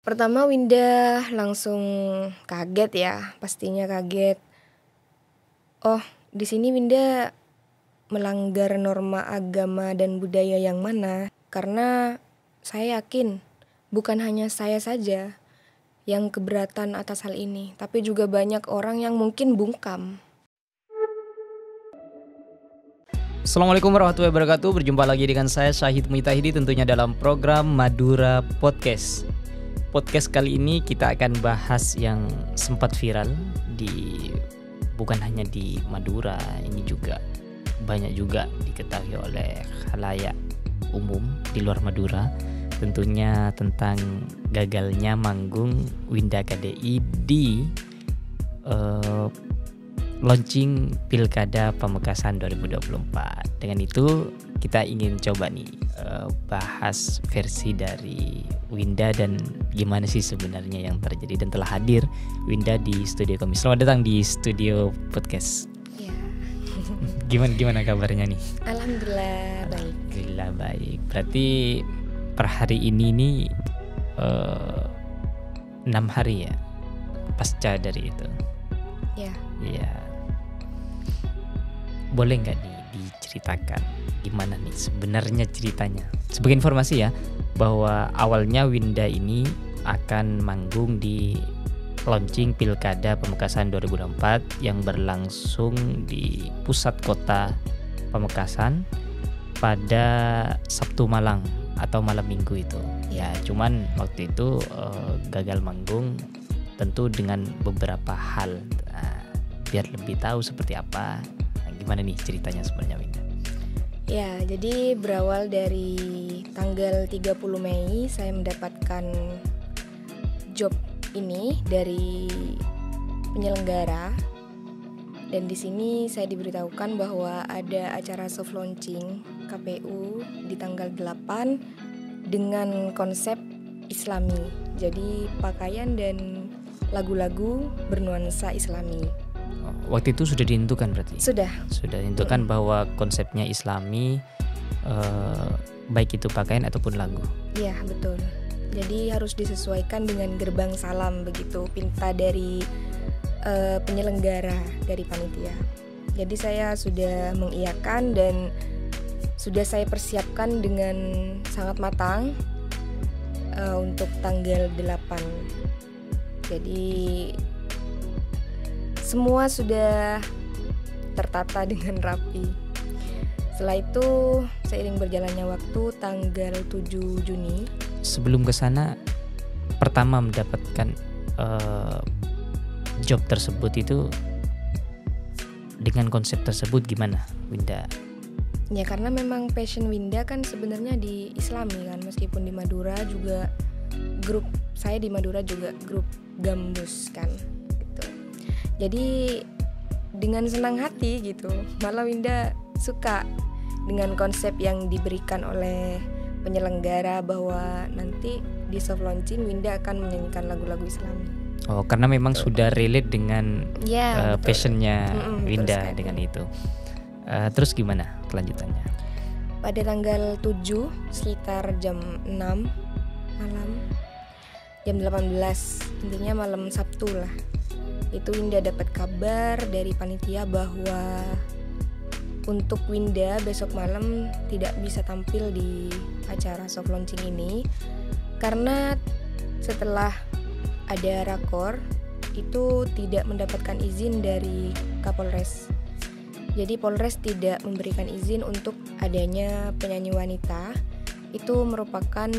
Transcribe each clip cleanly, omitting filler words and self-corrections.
Pertama Winda langsung kaget ya, pastinya kaget. Oh, di sini Winda melanggar norma agama dan budaya yang mana? Karena saya yakin bukan hanya saya saja yang keberatan atas hal ini, tapi juga banyak orang yang mungkin bungkam. Assalamualaikum warahmatullahi wabarakatuh. Berjumpa lagi dengan saya Syahid Muitahidi, tentunya dalam program Madura Podcast. Podcast kali ini kita akan bahas yang sempat viral bukan hanya di Madura, ini juga banyak juga diketahui oleh khalayak umum di luar Madura. Tentunya tentang gagalnya manggung Winda KDI di launching Pilkada Pamekasan 2024. Dengan itu kita ingin coba nih bahas versi dari Winda dan gimana sih sebenarnya yang terjadi, dan telah hadir Winda di studio kami. Selamat datang di studio podcast. Ya. Gimana kabarnya nih? Alhamdulillah baik. Alhamdulillah baik. Berarti per hari ini nih 6 hari ya pasca dari itu. Ya. Iya. Boleh nggak diceritakan gimana nih sebenarnya ceritanya? Sebagai informasi ya, bahwa awalnya Winda ini akan manggung di launching Pilkada Pamekasan 2024 yang berlangsung di pusat kota Pamekasan pada Sabtu malam atau malam minggu itu. Ya, cuman waktu itu gagal manggung, tentu dengan beberapa hal. Biar lebih tahu seperti apa, gimana nih ceritanya sebenarnya Winda? Ya, jadi berawal dari tanggal 30 Mei saya mendapatkan job ini dari penyelenggara, dan di sini saya diberitahukan bahwa ada acara soft launching KPU di tanggal 8 dengan konsep Islami. Jadi pakaian dan lagu-lagu bernuansa Islami. Waktu itu sudah ditentukan berarti? Sudah ditentukan bahwa konsepnya Islami, baik itu pakaian ataupun lagu. Iya, betul. Jadi harus disesuaikan dengan gerbang salam, begitu pinta dari penyelenggara, dari panitia. Jadi saya sudah mengiyakan dan sudah saya persiapkan dengan sangat matang untuk tanggal 8. Jadi semua sudah tertata dengan rapi. Setelah itu seiring berjalannya waktu, tanggal 7 Juni. Sebelum ke sana, pertama mendapatkan job tersebut itu dengan konsep tersebut gimana Winda? Ya, karena memang passion Winda kan sebenarnya di Islami kan, meskipun di Madura juga grup saya di Madura juga grup Gambus kan. Jadi dengan senang hati gitu, malah Winda suka dengan konsep yang diberikan oleh penyelenggara bahwa nanti di soft launching Winda akan menyanyikan lagu-lagu Islami. Oh, karena memang sudah relate dengan passionnya Winda dengan itu. Terus gimana kelanjutannya? Pada tanggal 7 sekitar jam 6 malam, jam 18, intinya malam Sabtu lah, itu Winda dapat kabar dari panitia bahwa untuk Winda besok malam tidak bisa tampil di acara soft launching ini karena setelah ada rakor itu tidak mendapatkan izin dari Kapolres. Jadi Polres tidak memberikan izin untuk adanya penyanyi wanita. Itu merupakan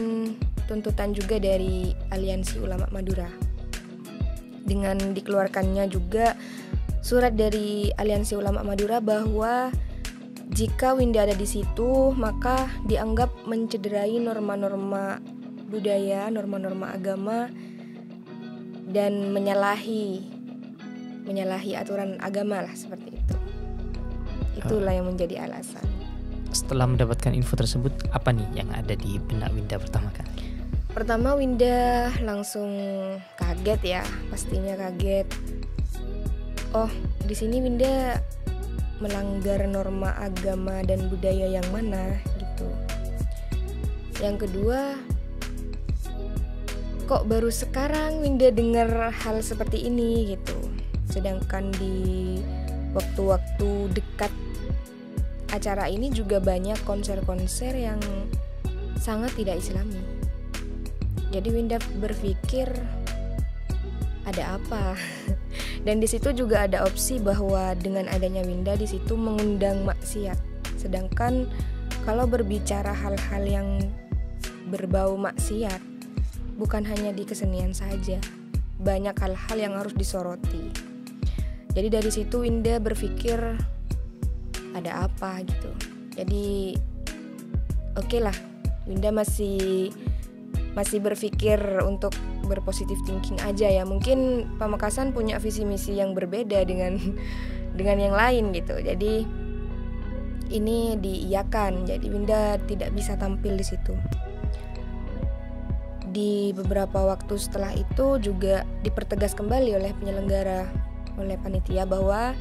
tuntutan juga dari Aliansi Ulama Madura. Dengan dikeluarkannya juga surat dari Aliansi Ulama Madura bahwa jika Winda ada di situ maka dianggap mencederai norma-norma budaya, norma-norma agama, dan menyalahi aturan agama lah, seperti itu. Itulah yang menjadi alasan. Setelah mendapatkan info tersebut, apa nih yang ada di benak Winda pertama kali? Pertama Winda langsung kaget ya, pastinya kaget. Oh, di sini Winda melanggar norma agama dan budaya yang mana gitu. Yang kedua, kok baru sekarang Winda dengar hal seperti ini gitu. Sedangkan di waktu-waktu dekat acara ini juga banyak konser-konser yang sangat tidak islami. Jadi Winda berpikir ada apa? Dan di situ juga ada opsi bahwa dengan adanya Winda di situ mengundang maksiat. Sedangkan kalau berbicara hal-hal yang berbau maksiat, bukan hanya di kesenian saja, banyak hal-hal yang harus disoroti. Jadi dari situ Winda berpikir ada apa gitu. Jadi oke lah, Winda masih berpikir untuk berpositif thinking aja ya. Mungkin Pamekasan punya visi misi yang berbeda dengan yang lain gitu. Jadi ini diiyakan. Jadi Winda tidak bisa tampil di situ. Di beberapa waktu setelah itu juga dipertegas kembali oleh penyelenggara, oleh panitia, bahwa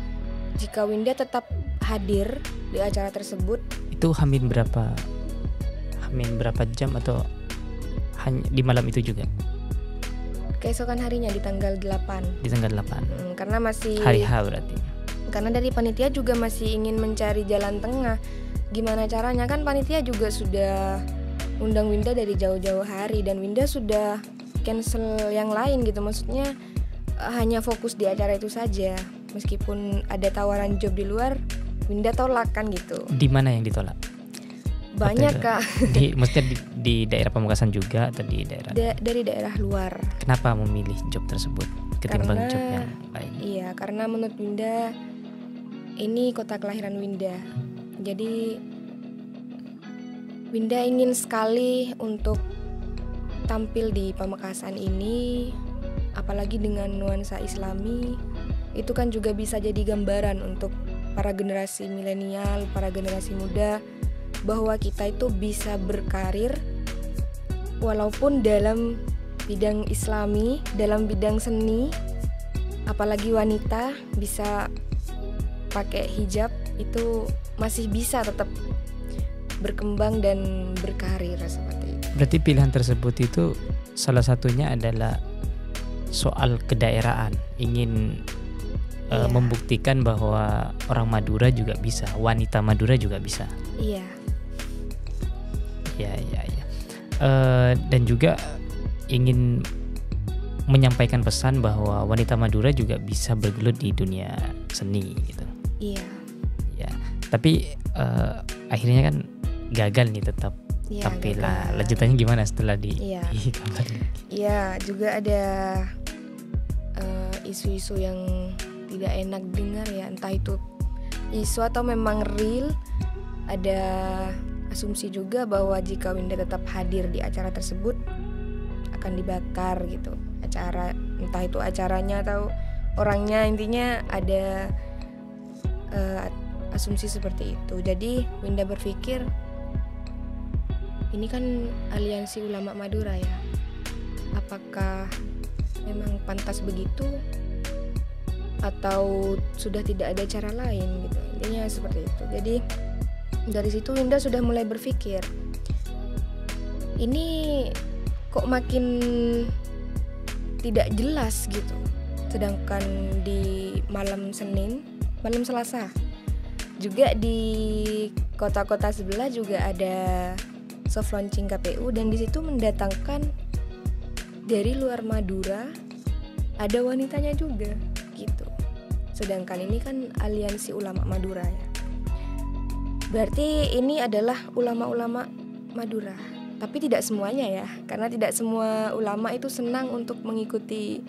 jika Winda tetap hadir di acara tersebut. Itu hamin berapa jam atau hanya di malam itu juga? Keesokan harinya di tanggal 8. Di tanggal 8. Karena masih hari H berarti. Karena dari panitia juga masih ingin mencari jalan tengah. Gimana caranya, kan panitia juga sudah undang Winda dari jauh-jauh hari dan Winda sudah cancel yang lain gitu. Maksudnya hanya fokus di acara itu saja. Meskipun ada tawaran job di luar, Winda tolak kan gitu. Di mana yang ditolak? Banyak Kak. Maksudnya di daerah Pamekasan juga atau di daerah? Dari daerah luar. Kenapa memilih job tersebut ketimbang job yang lain? Iya, karena menurut Winda ini kota kelahiran Winda. Jadi Winda ingin sekali untuk tampil di Pamekasan ini, apalagi dengan nuansa Islami. Itu kan juga bisa jadi gambaran untuk para generasi milenial, para generasi muda, bahwa kita itu bisa berkarir walaupun dalam bidang Islami, dalam bidang seni, apalagi wanita bisa pakai hijab, itu masih bisa tetap berkembang dan berkarir seperti itu. Berarti pilihan tersebut itu salah satunya adalah soal kedaerahan, ingin membuktikan bahwa orang Madura juga bisa, wanita Madura juga bisa. Iya. Ya. Dan juga ingin menyampaikan pesan bahwa wanita Madura juga bisa bergelut di dunia seni gitu. Iya. Ya. Tapi akhirnya kan gagal nih tetap tampil lah. Lanjutannya gimana setelah di kabarin? Iya, juga ada isu-isu yang tidak enak dengar ya, entah itu isu atau memang real. Ada asumsi juga bahwa jika Winda tetap hadir di acara tersebut akan dibakar gitu. Acara, entah itu acaranya atau orangnya, intinya ada asumsi seperti itu. Jadi Winda berpikir, ini kan aliansi ulama Madura ya, apakah memang pantas begitu atau sudah tidak ada cara lain gitu. Intinya seperti itu. Jadi dari situ Winda sudah mulai berpikir, ini kok makin tidak jelas gitu. Sedangkan di malam Selasa juga di kota-kota sebelah juga ada soft launching KPU, dan di situ mendatangkan dari luar Madura, ada wanitanya juga gitu. Sedangkan ini kan aliansi ulama Madura ya. Berarti ini adalah ulama-ulama Madura. Tapi tidak semuanya ya, karena tidak semua ulama itu senang untuk mengikuti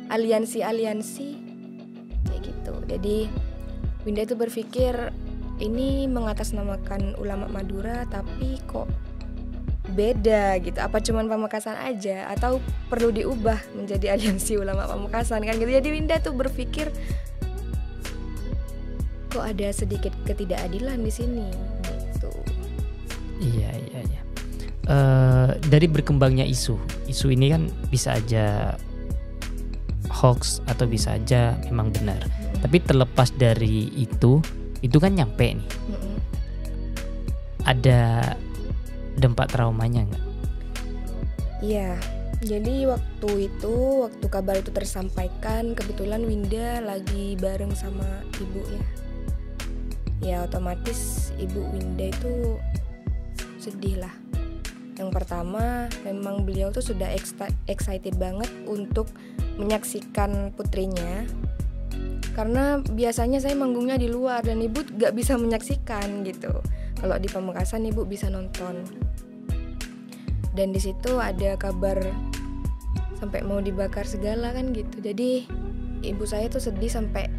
aliansi-aliansi kayak gitu. Jadi Winda itu berpikir, ini mengatasnamakan ulama Madura tapi kok beda gitu. Apa cuman Pamekasan aja atau perlu diubah menjadi aliansi ulama Pamekasan kan gitu. Jadi Winda tuh berpikir, kok ada sedikit ketidakadilan di sini gitu. Iya. Dari berkembangnya isu ini kan bisa aja hoax atau bisa aja memang benar. Tapi terlepas dari itu kan nyampe nih. Ada dampak traumanya nggak? Iya, Jadi waktu kabar itu tersampaikan, kebetulan Winda lagi bareng sama ibunya. Ya otomatis ibu Winda itu sedih lah. Yang pertama memang beliau tuh sudah excited banget untuk menyaksikan putrinya. Karena biasanya saya manggungnya di luar dan ibu gak bisa menyaksikan gitu. Kalau di Pamekasan ibu bisa nonton. Dan di situ ada kabar sampai mau dibakar segala kan gitu. Jadi ibu saya tuh sedih sampai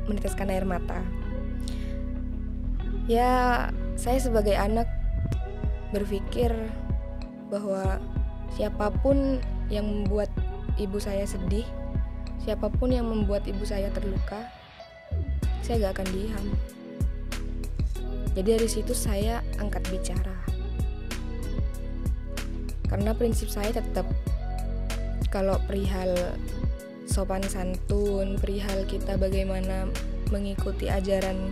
meneteskan air mata. Ya saya sebagai anak berpikir bahwa siapapun yang membuat ibu saya sedih, siapapun yang membuat ibu saya terluka, saya gak akan diam. Jadi dari situ saya angkat bicara. Karena prinsip saya tetap kalau perihal sopan santun, perihal kita bagaimana mengikuti ajaran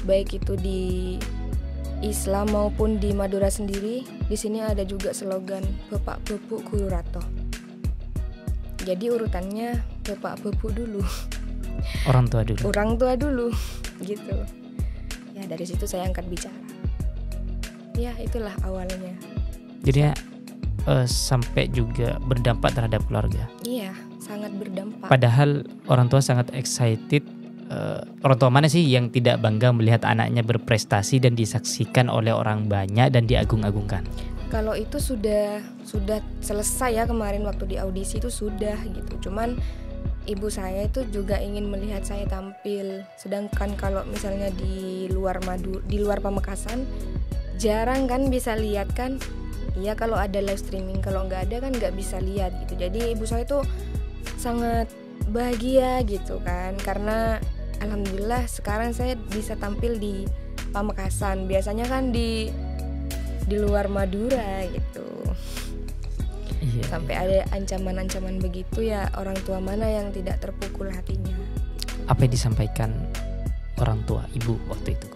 baik itu di Islam maupun di Madura sendiri, di sini ada juga slogan Bapak Bepu Guru Rato. Jadi urutannya Bapak Bepu dulu. Orang tua dulu. Orang tua dulu, gitu. Ya dari situ saya angkat bicara. Ya itulah awalnya. Jadi sampai juga berdampak terhadap keluarga. Iya, sangat berdampak. Padahal orang tua sangat excited. Orang tua mana sih yang tidak bangga melihat anaknya berprestasi dan disaksikan oleh orang banyak dan diagung-agungkan? Kalau itu sudah selesai ya, kemarin waktu di audisi itu sudah gitu. Cuman ibu saya itu juga ingin melihat saya tampil. Sedangkan kalau misalnya di luar Pamekasan jarang kan bisa lihat kan. Iya kalau ada live streaming, kalau nggak ada kan nggak bisa lihat gitu. Jadi ibu saya tuh sangat bahagia gitu kan, karena alhamdulillah sekarang saya bisa tampil di Pamekasan. Biasanya kan di luar Madura gitu. Iya, sampai ada ancaman-ancaman begitu, ya orang tua mana yang tidak terpukul hatinya. Apa yang disampaikan orang tua ibu waktu itu?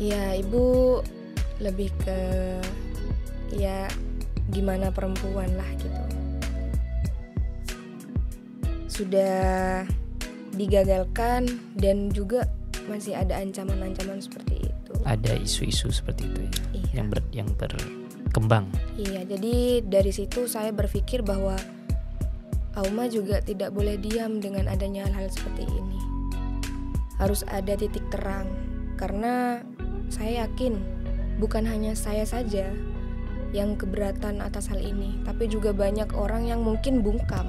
Ya ibu lebih ke ya gimana perempuan lah gitu. Sudah digagalkan dan juga masih ada ancaman-ancaman seperti itu. Ada isu-isu seperti itu ya, iya. yang berkembang. Iya, jadi dari situ saya berpikir bahwa Auma juga tidak boleh diam dengan adanya hal-hal seperti ini. Harus ada titik terang, karena saya yakin bukan hanya saya saja yang keberatan atas hal ini, tapi juga banyak orang yang mungkin bungkam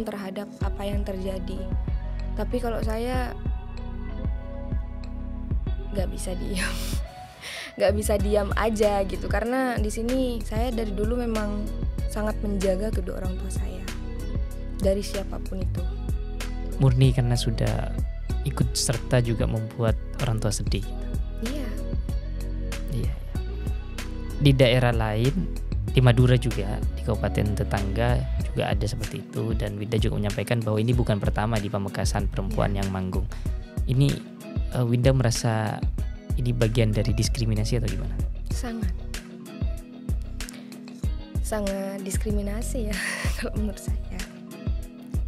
terhadap apa yang terjadi. Tapi kalau saya nggak bisa diam aja gitu, karena di sini saya dari dulu memang sangat menjaga kedua orang tua saya dari siapapun itu. Murni karena sudah ikut serta juga membuat orang tua sedih. Iya. Di daerah lain, di Madura juga, di kabupaten tetangga juga ada seperti itu, dan Winda juga menyampaikan bahwa ini bukan pertama di Pamekasan perempuan yang manggung. Ini Winda merasa ini bagian dari diskriminasi atau gimana? Sangat diskriminasi ya kalau menurut saya.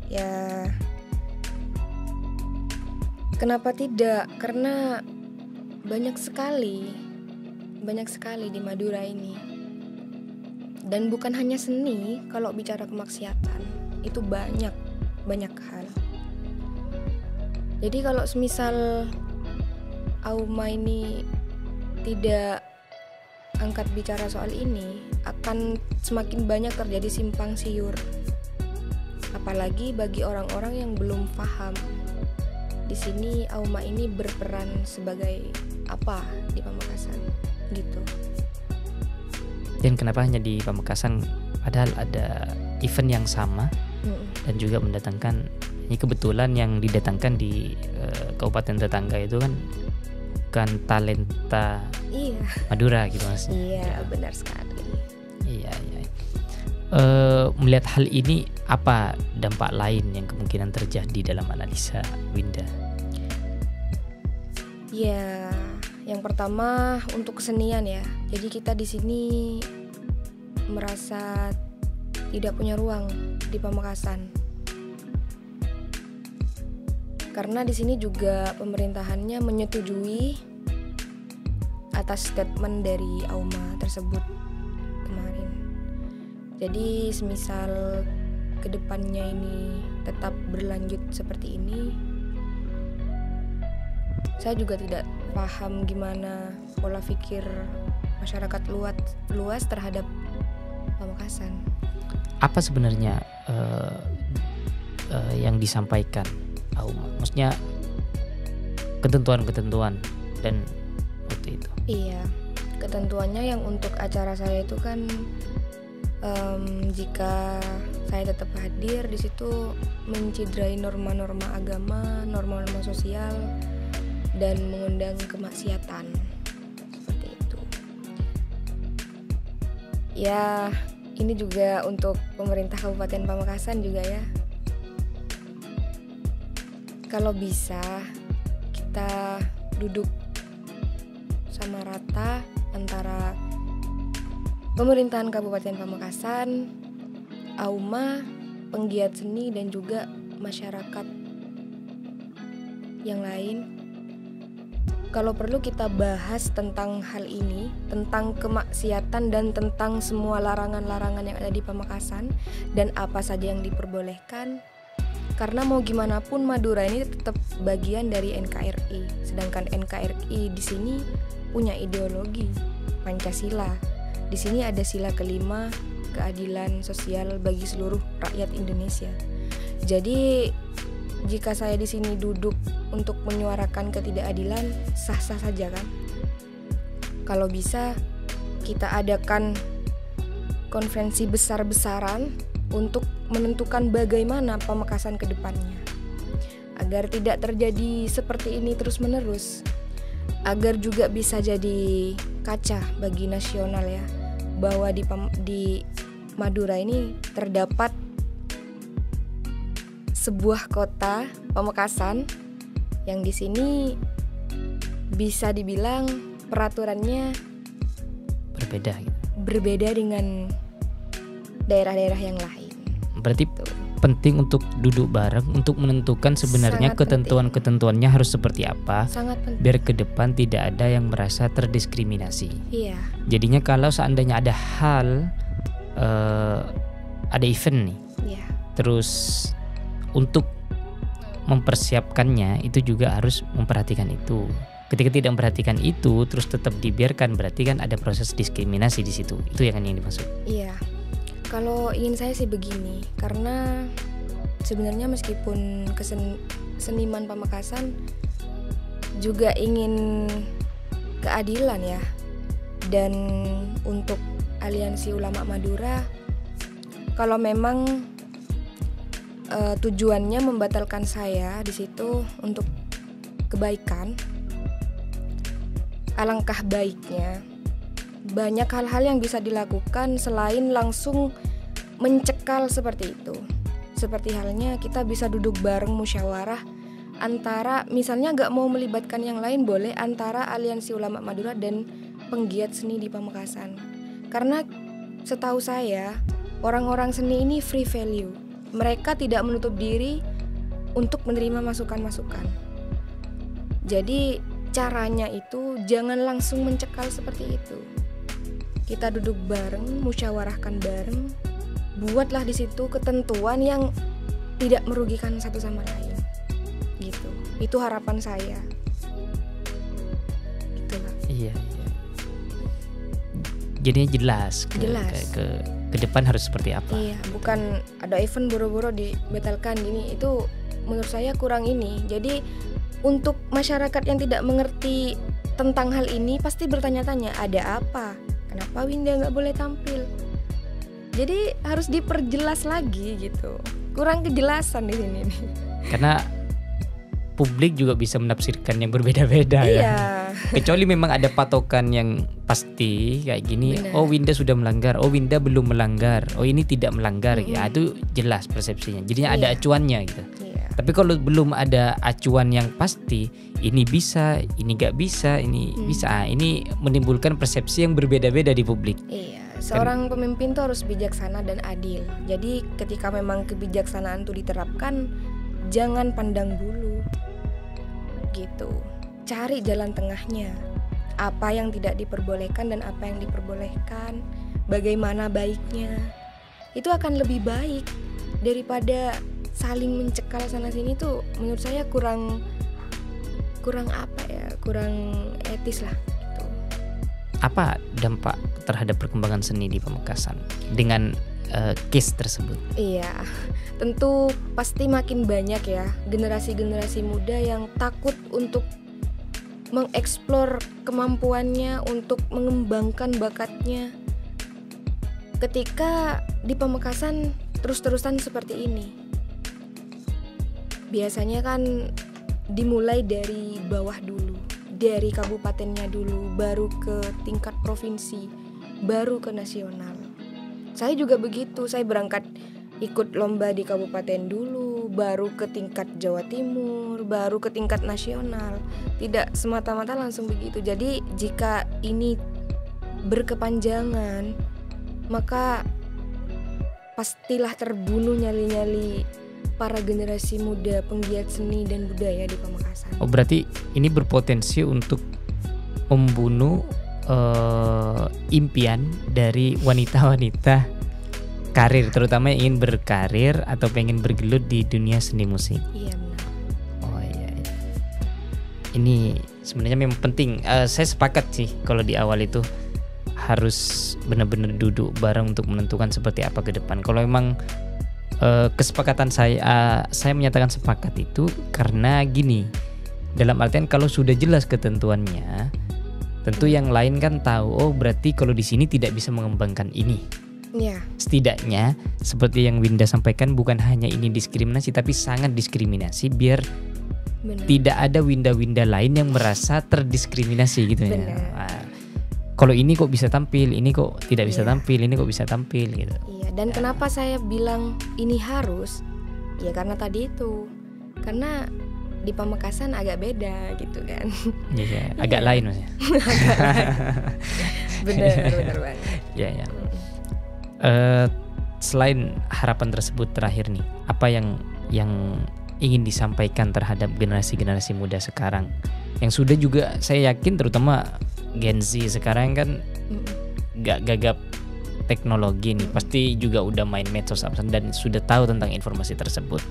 Ya kenapa tidak? Karena banyak sekali di Madura ini. Dan bukan hanya seni, kalau bicara kemaksiatan itu banyak hal. Jadi kalau semisal Auma ini tidak angkat bicara soal ini, akan semakin banyak terjadi simpang siur. Apalagi bagi orang-orang yang belum paham. Di sini Auma ini berperan sebagai apa di Pamekasan gitu. Dan kenapa hanya di Pamekasan, padahal ada event yang sama dan juga mendatangkan, ini kebetulan yang didatangkan di kabupaten tetangga itu kan bukan talenta Madura gitu mas. Iya, benar sekali. Iya. Melihat hal ini, apa dampak lain yang kemungkinan terjadi dalam analisa Winda? Ya, yang pertama untuk kesenian ya. Jadi kita di sini merasa tidak punya ruang di Pamekasan. Karena di sini juga pemerintahannya menyetujui atas statement dari Auma tersebut kemarin. Jadi semisal kedepannya ini tetap berlanjut seperti ini, saya juga tidak paham gimana pola pikir masyarakat luas terhadap Pamekasan. Apa sebenarnya yang disampaikan Auma? Maksudnya ketentuan-ketentuan dan waktu itu. Iya, ketentuannya yang untuk acara saya itu kan jika saya tetap hadir di situ menciderai norma-norma agama, norma-norma sosial, dan mengundang kemaksiatan seperti itu. Ya, ini juga untuk pemerintah Kabupaten Pamekasan juga ya. Kalau bisa kita duduk sama rata antara pemerintahan Kabupaten Pamekasan, Auma, penggiat seni dan juga masyarakat yang lain. Kalau perlu kita bahas tentang hal ini, tentang kemaksiatan dan tentang semua larangan-larangan yang ada di Pamekasan dan apa saja yang diperbolehkan. Karena mau gimana pun Madura ini tetap bagian dari NKRI, sedangkan NKRI di sini punya ideologi Pancasila. Di sini ada sila kelima, keadilan sosial bagi seluruh rakyat Indonesia. Jadi jika saya di sini duduk untuk menyuarakan ketidakadilan, sah-sah saja kan? Kalau bisa kita adakan konferensi besar-besaran untuk menentukan bagaimana Pamekasan ke depannya. Agar tidak terjadi seperti ini terus-menerus. Agar juga bisa jadi kaca bagi nasional ya, bahwa di Madura ini terdapat sebuah kota Pamekasan yang di sini bisa dibilang peraturannya berbeda dengan daerah-daerah yang lain. Berarti penting untuk duduk bareng untuk menentukan sebenarnya ketentuan-ketentuannya harus seperti apa. Sangat penting. Biar ke depan tidak ada yang merasa terdiskriminasi. Iya. Jadinya kalau seandainya ada hal ada event nih. Iya. Terus untuk mempersiapkannya itu juga harus memperhatikan itu. Ketika tidak memperhatikan itu terus tetap dibiarkan, berarti kan ada proses diskriminasi di situ. Itu yang dimaksud. Iya. Kalau ingin saya sih begini, karena sebenarnya meskipun seniman Pamekasan juga ingin keadilan ya. Dan untuk Aliansi Ulama Madura, kalau memang tujuannya membatalkan saya di situ untuk kebaikan, alangkah baiknya banyak hal-hal yang bisa dilakukan selain langsung mencekal seperti itu. Seperti halnya kita bisa duduk bareng musyawarah antara, misalnya gak mau melibatkan yang lain boleh, antara Aliansi Ulama Madura dan penggiat seni di Pamekasan. Karena setahu saya orang-orang seni ini free value. Mereka tidak menutup diri untuk menerima masukan-masukan. Jadi caranya itu jangan langsung mencekal seperti itu. Kita duduk bareng, musyawarahkan bareng, buatlah di situ ketentuan yang tidak merugikan satu sama lain. Gitu. Itu harapan saya. Gitulah. Iya. Jadinya jelas. Ke depan harus seperti apa. Iya, bukan ada event boro-boro dibatalkan gini. Itu menurut saya kurang ini. Jadi untuk masyarakat yang tidak mengerti tentang hal ini pasti bertanya-tanya, ada apa? Kenapa Winda nggak boleh tampil? Jadi harus diperjelas lagi gitu. Kurang kejelasan di sini nih. Karena publik juga bisa menafsirkan yang berbeda-beda ya. Kecuali memang ada patokan yang pasti kayak gini. Benar. Oh Winda sudah melanggar, oh Winda belum melanggar, oh ini tidak melanggar. Ya itu jelas persepsinya. Jadinya ada acuannya gitu. Tapi kalau belum ada acuan yang pasti, ini bisa, ini gak bisa, ini bisa, ini menimbulkan persepsi yang berbeda-beda di publik. Iya, seorang pemimpin tuh harus bijaksana dan adil. Jadi ketika memang kebijaksanaan tuh diterapkan, jangan pandang bulu gitu. Cari jalan tengahnya. Apa yang tidak diperbolehkan dan apa yang diperbolehkan, bagaimana baiknya. Itu akan lebih baik daripada saling mencekal sana sini tuh menurut saya kurang etis lah gitu. Apa dampak terhadap perkembangan seni di Pamekasan dengan case tersebut? Iya, tentu pasti makin banyak ya generasi-generasi muda yang takut untuk mengeksplor kemampuannya, untuk mengembangkan bakatnya. Ketika di Pamekasan terus-terusan seperti ini, biasanya kan dimulai dari bawah dulu, dari kabupatennya dulu, baru ke tingkat provinsi, baru ke nasional. Saya juga begitu, saya berangkat ikut lomba di kabupaten dulu, baru ke tingkat Jawa Timur, baru ke tingkat nasional. Tidak semata-mata langsung begitu. Jadi jika ini berkepanjangan, maka pastilah terbunuh nyali-nyali para generasi muda penggiat seni dan budaya di Pamekasan. Oh, berarti ini berpotensi untuk membunuh impian dari wanita-wanita karir, terutama yang ingin berkarir atau pengen bergelut di dunia seni musik. Iya benar. Oh iya. Ini sebenarnya memang penting. Saya sepakat sih kalau di awal itu harus benar-benar duduk bareng untuk menentukan seperti apa ke depan. Kalau memang kesepakatan saya menyatakan sepakat itu karena gini, dalam artian kalau sudah jelas ketentuannya, tentu yang lain kan tahu, oh berarti kalau di sini tidak bisa mengembangkan ini. Iya. Setidaknya seperti yang Winda sampaikan, bukan hanya ini diskriminasi tapi sangat diskriminasi, biar Benar. tidak ada Winda-Winda lain yang merasa terdiskriminasi gitu ya. Nah, kalau ini kok bisa tampil, ini kok tidak bisa tampil, ini kok bisa tampil gitu. Iya, dan kenapa saya bilang ini harus? Ya karena tadi itu. Karena di Pamekasan agak beda gitu kan. Iya, agak lain maksudnya. Benar banget. Ya. Selain harapan tersebut terakhir nih, apa yang ingin disampaikan terhadap generasi-generasi muda sekarang yang sudah juga saya yakin terutama Gen Z sekarang kan gak gagap teknologi nih, pasti juga udah main medsos dan sudah tahu tentang informasi tersebut.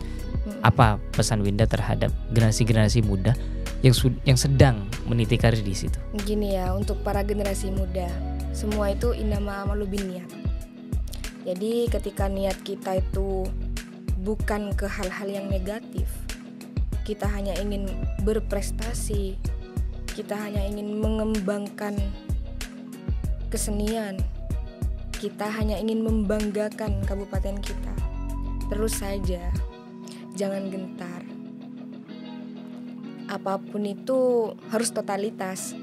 Apa pesan Winda terhadap generasi-generasi muda yang sedang meniti karir di situ? Gini ya, untuk para generasi muda, semua itu innama amalu binniyat. Jadi ketika niat kita itu bukan ke hal-hal yang negatif, kita hanya ingin berprestasi, kita hanya ingin mengembangkan kesenian, kita hanya ingin membanggakan kabupaten kita, terus saja, jangan gentar. Apapun itu harus totalitas,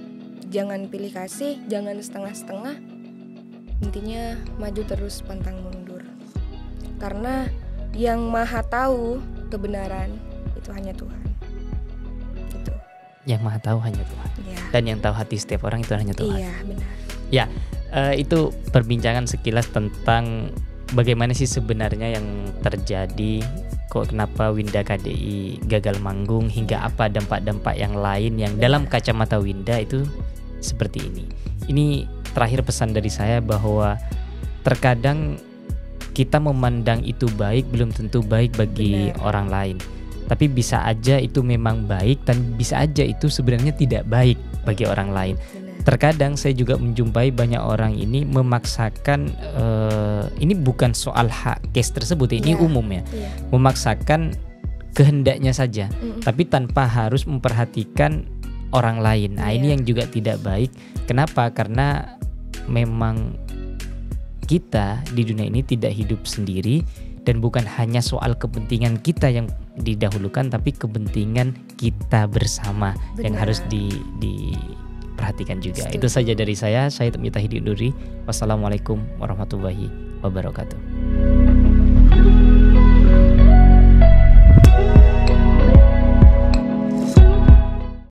jangan pilih kasih, jangan setengah-setengah. Intinya maju terus pantang mundur. Karena yang maha tahu kebenaran itu hanya Tuhan. Itu. Yang maha tahu hanya Tuhan. Ya. Dan yang tahu hati setiap orang itu hanya Tuhan. Iya, benar. Ya, itu perbincangan sekilas tentang bagaimana sih sebenarnya yang terjadi, kok kenapa Winda KDI gagal manggung, hingga apa dampak-dampak yang lain yang dalam kacamata Winda itu seperti ini. Ini terakhir pesan dari saya bahwa terkadang kita memandang itu baik belum tentu baik bagi orang lain. Tapi bisa aja itu memang baik dan bisa aja itu sebenarnya tidak baik bagi orang lain. Terkadang saya juga menjumpai banyak orang ini memaksakan, ini bukan soal hak case tersebut, ini umum ya, memaksakan kehendaknya saja, tapi tanpa harus memperhatikan orang lain. Nah ini yang juga tidak baik. Kenapa? Karena memang kita di dunia ini tidak hidup sendiri, dan bukan hanya soal kepentingan kita yang didahulukan, tapi kepentingan kita bersama yang harus diperhatikan juga. Itu saja dari saya Mita Hidinduri. Wassalamualaikum warahmatullahi wabarakatuh.